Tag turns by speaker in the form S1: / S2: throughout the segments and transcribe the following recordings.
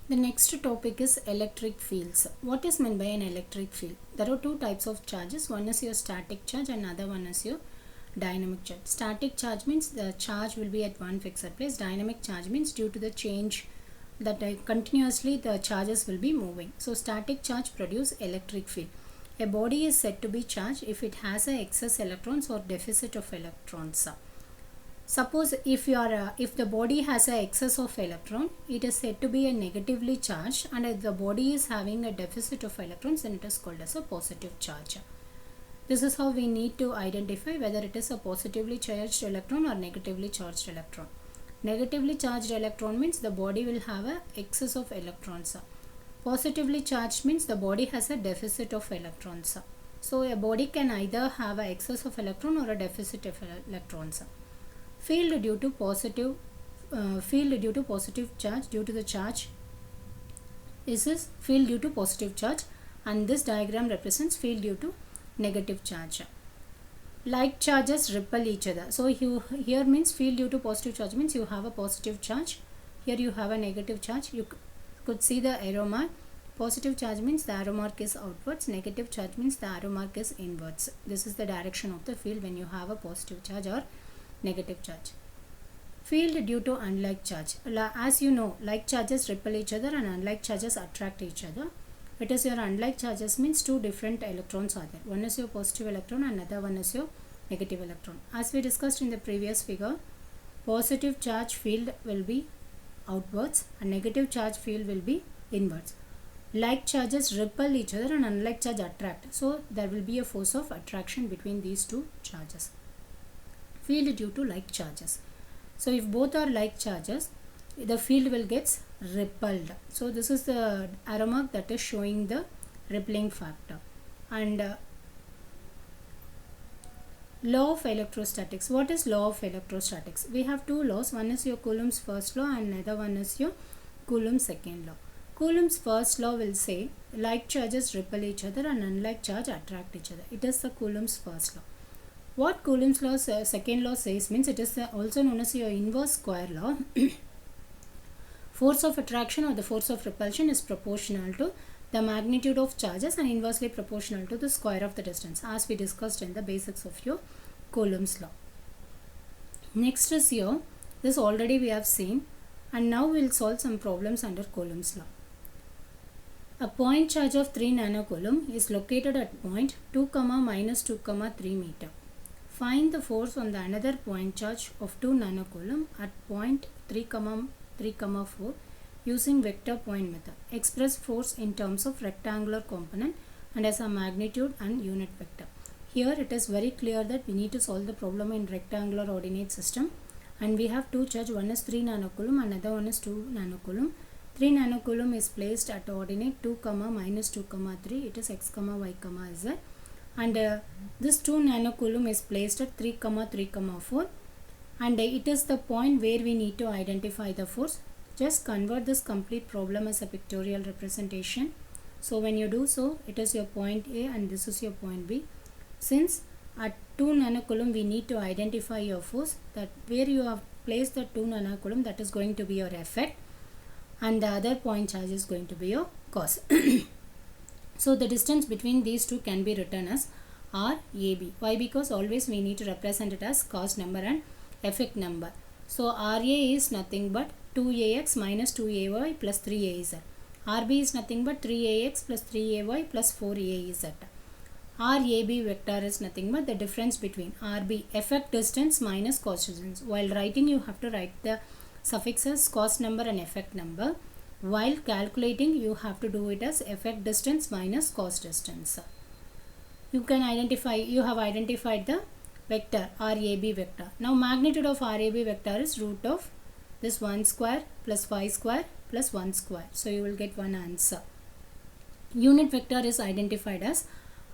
S1: The next topic is electric fields. What is meant by an electric field? There are two types of charges. One is your static charge and another one is your dynamic charge. Static charge means the charge will be at one fixed place. Dynamic charge means due to the change that continuously the charges will be moving. So static charge produce electric field. A body is said to be charged if it has a excess electrons or deficit of electrons. Suppose if the body has a excess of electron, it is said to be a negatively charged, and if the body is having a deficit of electrons, then it is called as a positive charge. This is how we need to identify whether it is a positively charged electron or negatively charged electron. Negatively charged electron means the body will have a excess of electrons. Positively charged means the body has a deficit of electrons. So a body can either have a excess of electron or a deficit of electrons. Field due to positive charge due to the charge is field due to positive charge, and this diagram represents field due to negative charge. Like charges repel each other. So here means field due to positive charge means you have a positive charge, here you have a negative charge. You could see the arrow mark. Positive charge means the arrow mark is outwards, negative charge means the arrow mark is inwards. This is the direction of the field when you have a positive charge or negative charge. Field due to unlike charge. As you know, like charges repel each other and unlike charges attract each other. It is your unlike charges means two different electrons are there. One is your positive electron and another one is your negative electron. As we discussed in the previous figure, positive charge field will be outwards and negative charge field will be inwards. Like charges repel each other and unlike charge attract. So there will be a force of attraction between these two charges. Field due to like charges. So if both are like charges, the field will get repelled. So this is the arrow mark that is showing the repelling factor. And law of electrostatics. What is law of electrostatics? We have two laws. One is your Coulomb's first law and another one is your Coulomb's second law. Coulomb's first law will say like charges repel each other and unlike charge attract each other. It is the Coulomb's first law. What Coulomb's law second law says means it is also known as your inverse square law. Force of attraction or the force of repulsion is proportional to the magnitude of charges and inversely proportional to the square of the distance, as we discussed in the basics of your Coulomb's law. Next is here, this already we have seen, and now we will solve some problems under Coulomb's law. A point charge of 3 nanocoulomb is located at point 2, minus 2, 3 meter. Find the force on the another point charge of 2 nanocoulomb at point 3, 4 using vector point method. Express force in terms of rectangular component and as a magnitude and unit vector. Here it is very clear that we need to solve the problem in rectangular ordinate system, and we have two charge. One is 3 nanocoulomb, another one is 2 nanocoulomb. 3 nanocoulomb is placed at ordinate 2, minus 2, 3. It is x, y, z. And this 2 nanocoulomb is placed at 3, 4. And it is the point where we need to identify the force. Just convert this complete problem as a pictorial representation. So when you do so, it is your point A and this is your point B. Since at 2 nanocoulomb we need to identify your force, that where you have placed the 2 nanocoulomb, that is going to be your effect, and the other point charge is going to be your cause. So the distance between these two can be written as RAB. Why? Because always we need to represent it as cause number and effect number. So RA is nothing but 2AX minus 2AY plus 3AZ. RB is nothing but 3AX plus 3AY plus 4AZ. RAB vector is nothing but the difference between RB, effect distance, minus cause distance. While writing, you have to write the suffixes cause number and effect number. While calculating, you have to do it as effect distance minus cause distance. You have identified the vector RAB vector. Now magnitude of RAB vector is root of this 1 square plus 5 square plus 1 square. So you will get one answer. Unit vector is identified as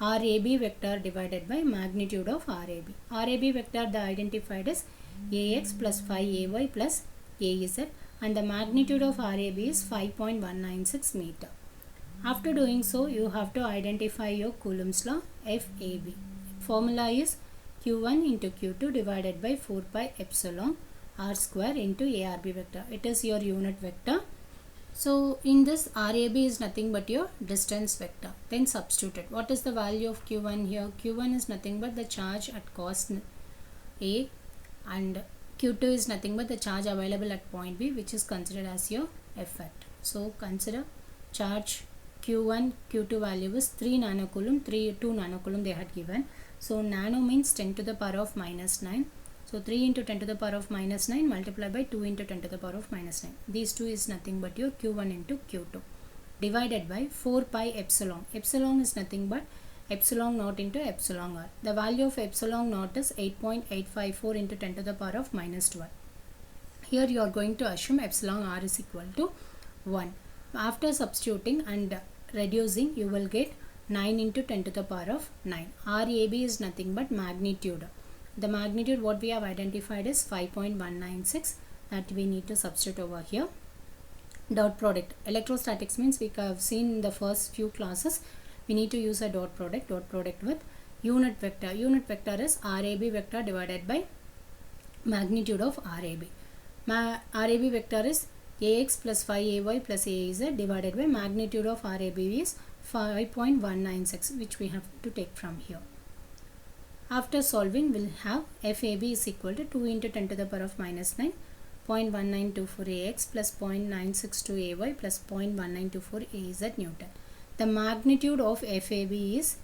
S1: RAB vector divided by magnitude of RAB. RAB vector identified as AX plus 5AY plus AZ, and the magnitude of RAB is 5.196 meter. After doing so, you have to identify your Coulomb's law FAB. Formula is Q1 into Q2 divided by 4 pi epsilon R square into ARB vector. It is your unit vector. So in this, RAB is nothing but your distance vector. Then substitute it. What is the value of Q1 here? Q1 is nothing but the charge at cost A, and Q2 is nothing but the charge available at point B, which is considered as your effect. So consider charge Q1, Q2 value is 3 nanocoulomb, 2 nanocoulomb they had given. So nano means 10 to the power of minus 9. So 3 into 10 to the power of minus 9 multiplied by 2 into 10 to the power of minus 9. These 2 is nothing but your Q1 into Q2 divided by 4 pi epsilon. Epsilon is nothing but epsilon naught into epsilon r. The value of epsilon naught is 8.854 into 10 to the power of minus 12. Here you are going to assume epsilon r is equal to 1. After substituting and reducing, you will get 9 into 10 to the power of 9. RAB is nothing but magnitude. The magnitude what we have identified is 5.196, that we need to substitute over here. Dot product. Electrostatics means we have seen in the first few classes, we need to use a dot product with unit vector. Unit vector is RAB vector divided by magnitude of RAB. RAB vector is AX plus 5AY plus AZ divided by magnitude of RAB is 5.196, which we have to take from here. After solving, we'll have FAB is equal to 2 into 10 to the power of minus 9, 0.1924 AX plus 0.962 AY plus 0.1924 AZ Newton. The magnitude of FAB is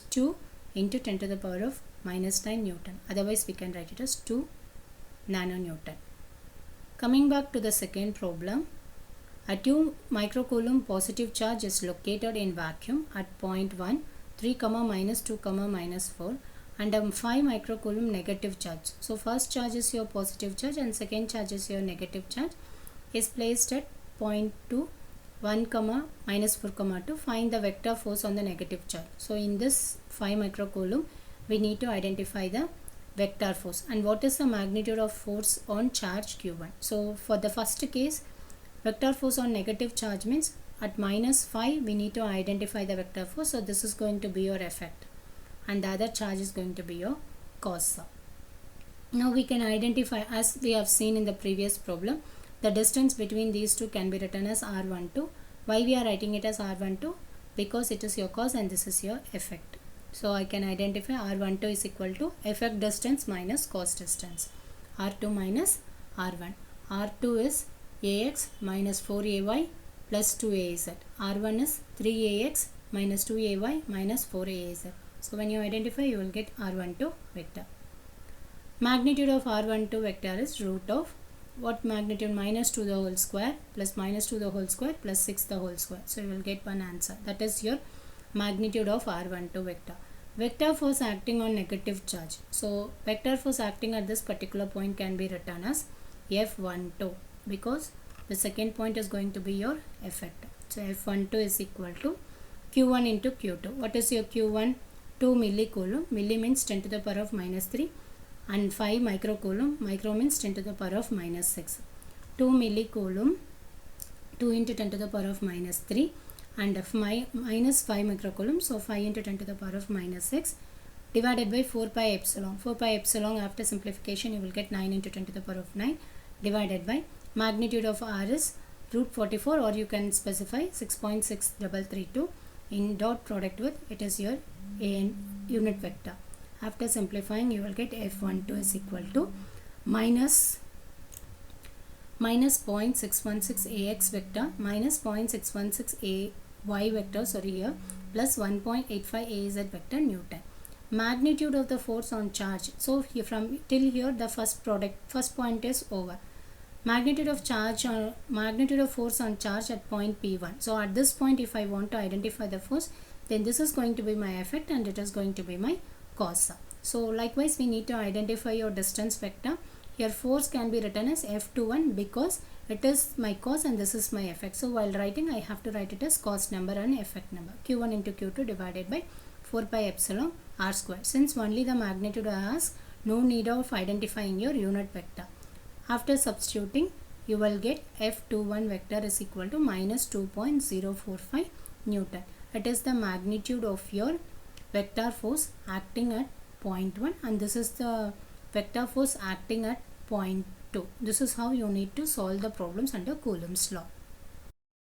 S1: 2 into 10 to the power of minus 9 Newton. Otherwise, we can write it as 2 nanonewton. Coming back to the second problem, a 2 microcoulomb positive charge is located in vacuum at point 1, 3, minus 2, minus 4, and a 5 microcoulomb negative charge. So first charge is your positive charge and second charge is your negative charge, is placed at point 2, 1, minus 4, 2. Find the vector force on the negative charge. So in this 5 microcoulomb, we need to identify the vector force. And what is the magnitude of force on charge Q1? So for the first case, vector force on negative charge means at minus 5, we need to identify the vector force. So this is going to be your effect, and the other charge is going to be your cause. Now we can identify, as we have seen in the previous problem, the distance between these two can be written as R12. Why we are writing it as R12? Because it is your cause and this is your effect. So I can identify R12 is equal to effect distance minus cause distance. R2 minus R1. R2 is AX minus 4AY plus 2AZ. R1 is 3AX minus 2AY minus 4AZ. So when you identify, you will get R12 vector. Magnitude of R12 vector is root of what magnitude? Minus 2 the whole square plus minus 2 the whole square plus 6 the whole square. So you will get one answer. That is your magnitude of R12 vector. Vector force acting on negative charge. So vector force acting at this particular point can be written as F12, because the second point is going to be your effect. So F12 is equal to Q1 into Q2. What is your Q1? 2 millicoulomb. Milli means 10 to the power of minus 3. And 5 microcoulomb. Micro means 10 to the power of minus 6. 2 millicoulomb. 2 into 10 to the power of minus 3. And minus 5 microcoulomb. So 5 into 10 to the power of minus 6. Divided by 4 pi epsilon. 4 pi epsilon, after simplification, you will get 9 into 10 to the power of 9. Divided by magnitude of R is root 44, or you can specify 6.6332. In dot product with, it is your unit vector. After simplifying, you will get F12 is equal to minus 0.616 AX vector minus 0.616 AY vector, here, plus 1.85 AZ vector Newton. Magnitude of the force on charge. So here from till here, the first point is over. Magnitude of force on charge at point P1. So at this point, if I want to identify the force, then this is going to be my effect and it is going to be my cause. So likewise, we need to identify your distance vector. Here force can be written as F21 because it is my cause and this is my effect. So while writing, I have to write it as cause number and effect number. Q1 into Q2 divided by 4 pi epsilon R square. Since only the magnitude has, no need of identifying your unit vector. After substituting, you will get F21 vector is equal to minus 2.045 Newton. It is the magnitude of your vector force acting at point 1, and this is the vector force acting at point 2. This is how you need to solve the problems under Coulomb's law.